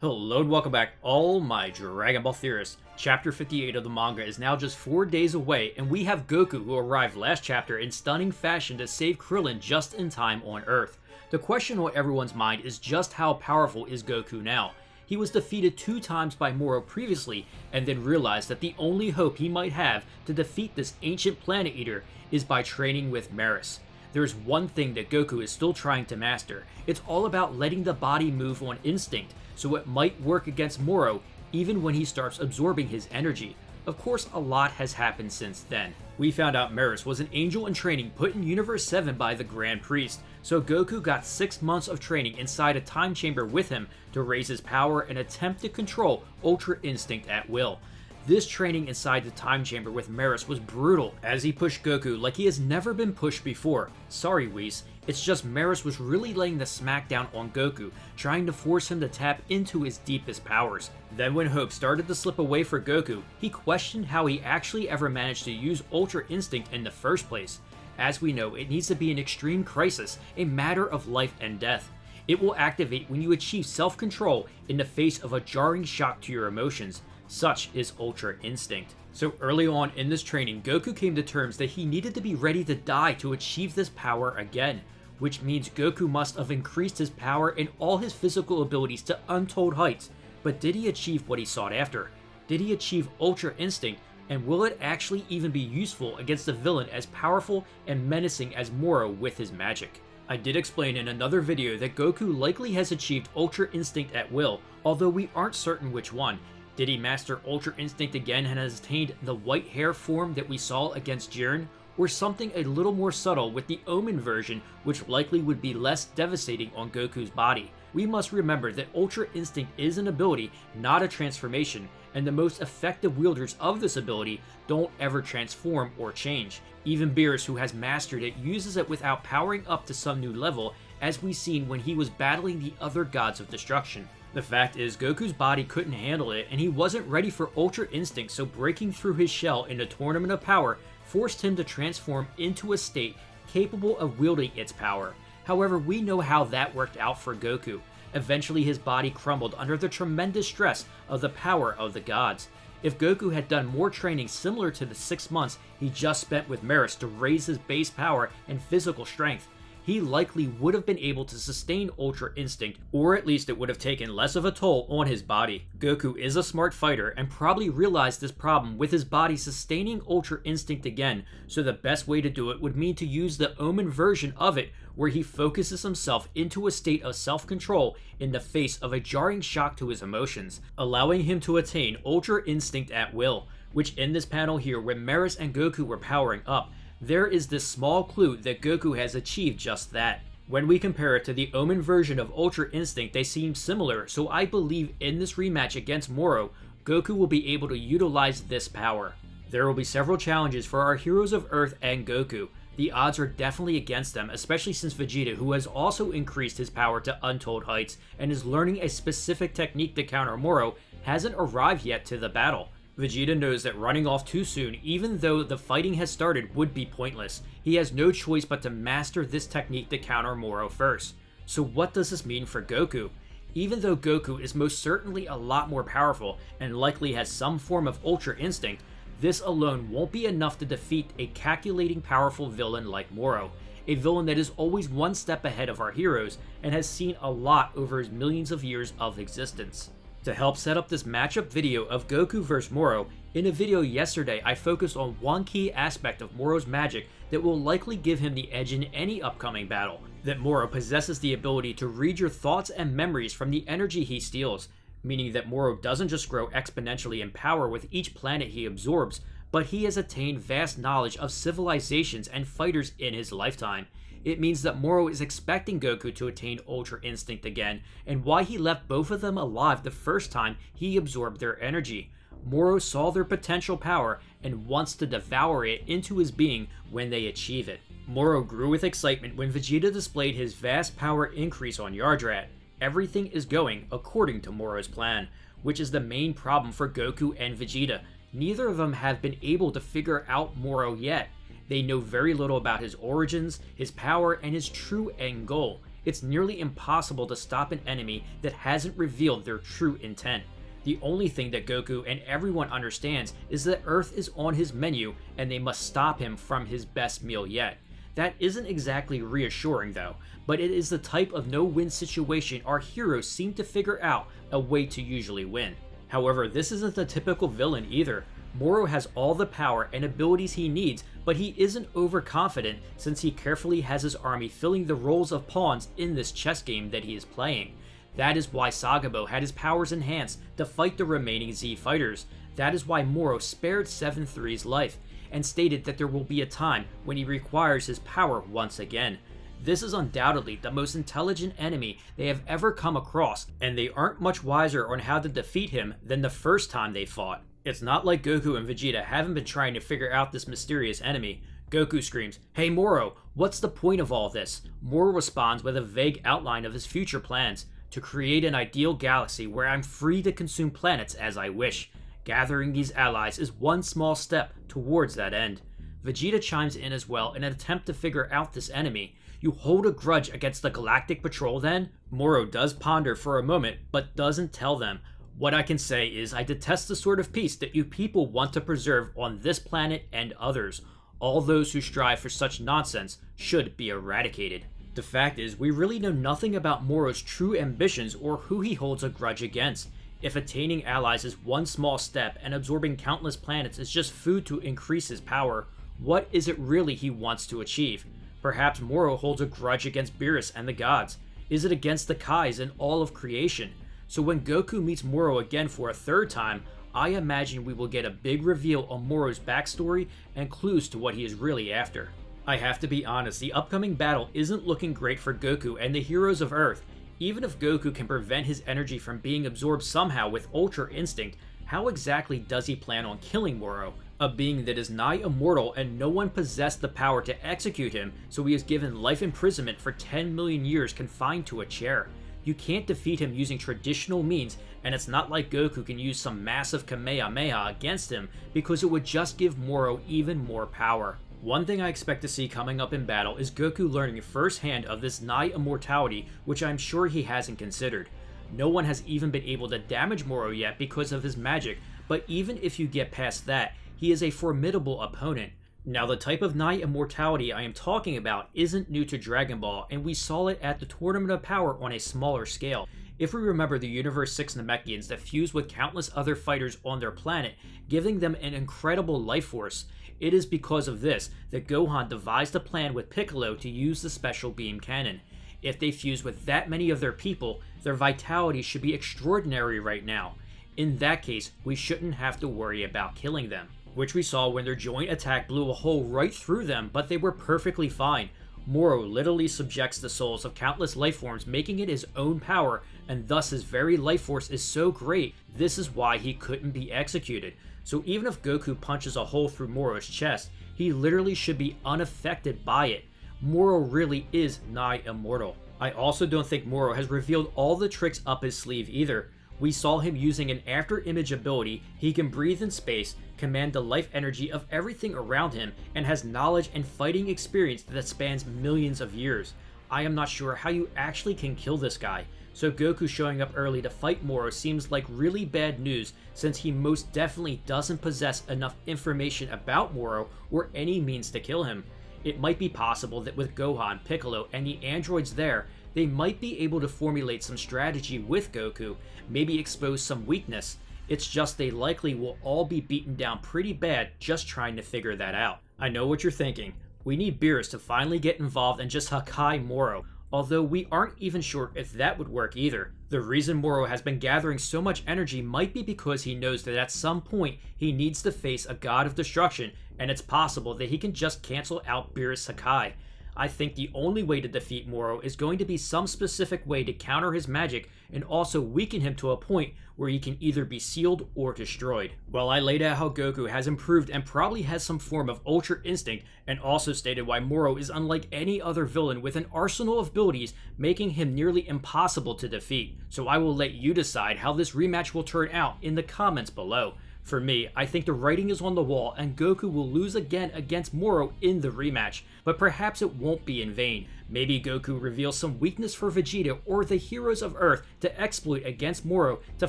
Hello and welcome back, all my Dragon Ball Theorists. Chapter 58 of the manga is now just 4 days away, and we have Goku who arrived last chapter in stunning fashion to save Krillin just in time on Earth. The question on everyone's mind is just how powerful is Goku now? He was defeated 2 times by Moro previously, and then realized that the only hope he might have to defeat this ancient planet eater is by training with Merus. There's one thing that Goku is still trying to master. It's all about letting the body move on instinct, so it might work against Moro even when he starts absorbing his energy. Of course, a lot has happened since then. We found out Merus was an angel in training put in Universe 7 by the Grand Priest, so Goku got 6 months of training inside a time chamber with him to raise his power and attempt to control Ultra Instinct at will. This training inside the time chamber with Merus was brutal, as he pushed Goku like he has never been pushed before. Sorry Whis, it's just Merus was really laying the smackdown on Goku, trying to force him to tap into his deepest powers. Then when hope started to slip away for Goku, he questioned how he actually ever managed to use Ultra Instinct in the first place. As we know, it needs to be an extreme crisis, a matter of life and death. It will activate when you achieve self-control in the face of a jarring shock to your emotions. Such is Ultra Instinct. So early on in this training, Goku came to terms that he needed to be ready to die to achieve this power again, which means Goku must have increased his power and all his physical abilities to untold heights. But did he achieve what he sought after? Did he achieve Ultra Instinct, and will it actually even be useful against a villain as powerful and menacing as Moro with his magic? I did explain in another video that Goku likely has achieved Ultra Instinct at will, although we aren't certain which one. Did he master Ultra Instinct again and has attained the white hair form that we saw against Jiren, or something a little more subtle with the Omen version, which likely would be less devastating on Goku's body? We must remember that Ultra Instinct is an ability, not a transformation, and the most effective wielders of this ability don't ever transform or change. Even Beerus, who has mastered it, uses it without powering up to some new level, as we seen when he was battling the other gods of destruction. The fact is, Goku's body couldn't handle it, and he wasn't ready for Ultra Instinct, so breaking through his shell in the Tournament of Power forced him to transform into a state capable of wielding its power. However, we know how that worked out for Goku. Eventually his body crumbled under the tremendous stress of the power of the gods. If Goku had done more training similar to the 6 months he just spent with Merus to raise his base power and physical strength, he likely would have been able to sustain Ultra Instinct, or at least it would have taken less of a toll on his body. Goku is a smart fighter and probably realized this problem with his body sustaining Ultra Instinct again, so the best way to do it would mean to use the Omen version of it, where he focuses himself into a state of self-control in the face of a jarring shock to his emotions, allowing him to attain Ultra Instinct at will, which in this panel here where Merus and Goku were powering up, there is this small clue that Goku has achieved just that. When we compare it to the Omen version of Ultra Instinct, they seem similar, so I believe in this rematch against Moro, Goku will be able to utilize this power. There will be several challenges for our heroes of Earth and Goku. The odds are definitely against them, especially since Vegeta, who has also increased his power to untold heights and is learning a specific technique to counter Moro, hasn't arrived yet to the battle. Vegeta knows that running off too soon, even though the fighting has started, would be pointless. He has no choice but to master this technique to counter Moro first. So what does this mean for Goku? Even though Goku is most certainly a lot more powerful and likely has some form of Ultra Instinct, this alone won't be enough to defeat a calculating powerful villain like Moro, a villain that is always one step ahead of our heroes and has seen a lot over his millions of years of existence. To help set up this matchup video of Goku vs Moro, in a video yesterday I focused on one key aspect of Moro's magic that will likely give him the edge in any upcoming battle, that Moro possesses the ability to read your thoughts and memories from the energy he steals, meaning that Moro doesn't just grow exponentially in power with each planet he absorbs, but he has attained vast knowledge of civilizations and fighters in his lifetime. It means that Moro is expecting Goku to attain Ultra Instinct again, and why he left both of them alive the first time he absorbed their energy. Moro saw their potential power and wants to devour it into his being when they achieve it. Moro grew with excitement when Vegeta displayed his vast power increase on Yardrat. Everything is going according to Moro's plan, which is the main problem for Goku and Vegeta. Neither of them have been able to figure out Moro yet. They know very little about his origins, his power, and his true end goal. It's nearly impossible to stop an enemy that hasn't revealed their true intent. The only thing that Goku and everyone understands is that Earth is on his menu and they must stop him from his best meal yet. That isn't exactly reassuring though, but it is the type of no-win situation our heroes seem to figure out a way to usually win. However, this isn't the typical villain either. Moro has all the power and abilities he needs, but he isn't overconfident since he carefully has his army filling the roles of pawns in this chess game that he is playing. That is why Sagabo had his powers enhanced to fight the remaining Z fighters. That is why Moro spared 7-3's life, and stated that there will be a time when he requires his power once again. This is undoubtedly the most intelligent enemy they have ever come across, and they aren't much wiser on how to defeat him than the first time they fought. It's not like Goku and Vegeta haven't been trying to figure out this mysterious enemy. Goku screams, "Hey Moro, what's the point of all this?" Moro responds with a vague outline of his future plans. "To create an ideal galaxy where I'm free to consume planets as I wish. Gathering these allies is one small step towards that end." Vegeta chimes in as well in an attempt to figure out this enemy. "You hold a grudge against the Galactic Patrol then?" Moro does ponder for a moment, but doesn't tell them. "What I can say is I detest the sort of peace that you people want to preserve on this planet and others. All those who strive for such nonsense should be eradicated." The fact is, we really know nothing about Moro's true ambitions or who he holds a grudge against. If attaining allies is one small step and absorbing countless planets is just food to increase his power, what is it really he wants to achieve? Perhaps Moro holds a grudge against Beerus and the gods. Is it against the Kais and all of creation? So when Goku meets Moro again for a third time, I imagine we will get a big reveal on Moro's backstory and clues to what he is really after. I have to be honest, the upcoming battle isn't looking great for Goku and the heroes of Earth. Even if Goku can prevent his energy from being absorbed somehow with Ultra Instinct, how exactly does he plan on killing Moro? A being that is nigh immortal and no one possessed the power to execute him, so he is given life imprisonment for 10 million years confined to a chair. You can't defeat him using traditional means, and it's not like Goku can use some massive Kamehameha against him because it would just give Moro even more power. One thing I expect to see coming up in battle is Goku learning firsthand of this nigh immortality, which I'm sure he hasn't considered. No one has even been able to damage Moro yet because of his magic, but even if you get past that, he is a formidable opponent. Now, the type of nigh immortality I am talking about isn't new to Dragon Ball, and we saw it at the Tournament of Power on a smaller scale. If we remember the Universe 6 Namekians that fused with countless other fighters on their planet, giving them an incredible life force, it is because of this that Gohan devised a plan with Piccolo to use the Special Beam Cannon. If they fuse with that many of their people, their vitality should be extraordinary right now. In that case, we shouldn't have to worry about killing them, which we saw when their joint attack blew a hole right through them, but they were perfectly fine. Moro literally subjects the souls of countless life forms, making it his own power, and thus his very life force is so great, this is why he couldn't be executed. So even if Goku punches a hole through Moro's chest, he literally should be unaffected by it. Moro really is nigh immortal. I also don't think Moro has revealed all the tricks up his sleeve either. We saw him using an after image ability. He can breathe in space, command the life energy of everything around him, and has knowledge and fighting experience that spans millions of years. I am not sure how you actually can kill this guy, so Goku showing up early to fight Moro seems like really bad news since he most definitely doesn't possess enough information about Moro or any means to kill him. It might be possible that with Gohan, Piccolo, and the androids there, they might be able to formulate some strategy with Goku, maybe expose some weakness. It's just they likely will all be beaten down pretty bad just trying to figure that out. I know what you're thinking. We need Beerus to finally get involved and just Hakai Moro, although we aren't even sure if that would work either. The reason Moro has been gathering so much energy might be because he knows that at some point he needs to face a god of destruction, and it's possible that he can just cancel out Beerus Hakai. I think the only way to defeat Moro is going to be some specific way to counter his magic and also weaken him to a point where he can either be sealed or destroyed. Well, I laid out how Goku has improved and probably has some form of Ultra Instinct, and also stated why Moro is unlike any other villain with an arsenal of abilities, making him nearly impossible to defeat. So I will let you decide how this rematch will turn out in the comments below. For me, I think the writing is on the wall and Goku will lose again against Moro in the rematch, but perhaps it won't be in vain. Maybe Goku reveals some weakness for Vegeta or the heroes of Earth to exploit against Moro to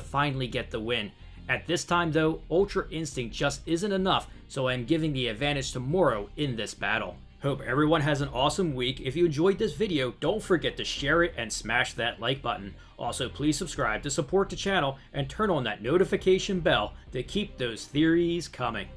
finally get the win. At this time though, Ultra Instinct just isn't enough, so I am giving the advantage to Moro in this battle. Hope everyone has an awesome week. If you enjoyed this video, don't forget to share it and smash that like button. Also, please subscribe to support the channel and turn on that notification bell to keep those theories coming.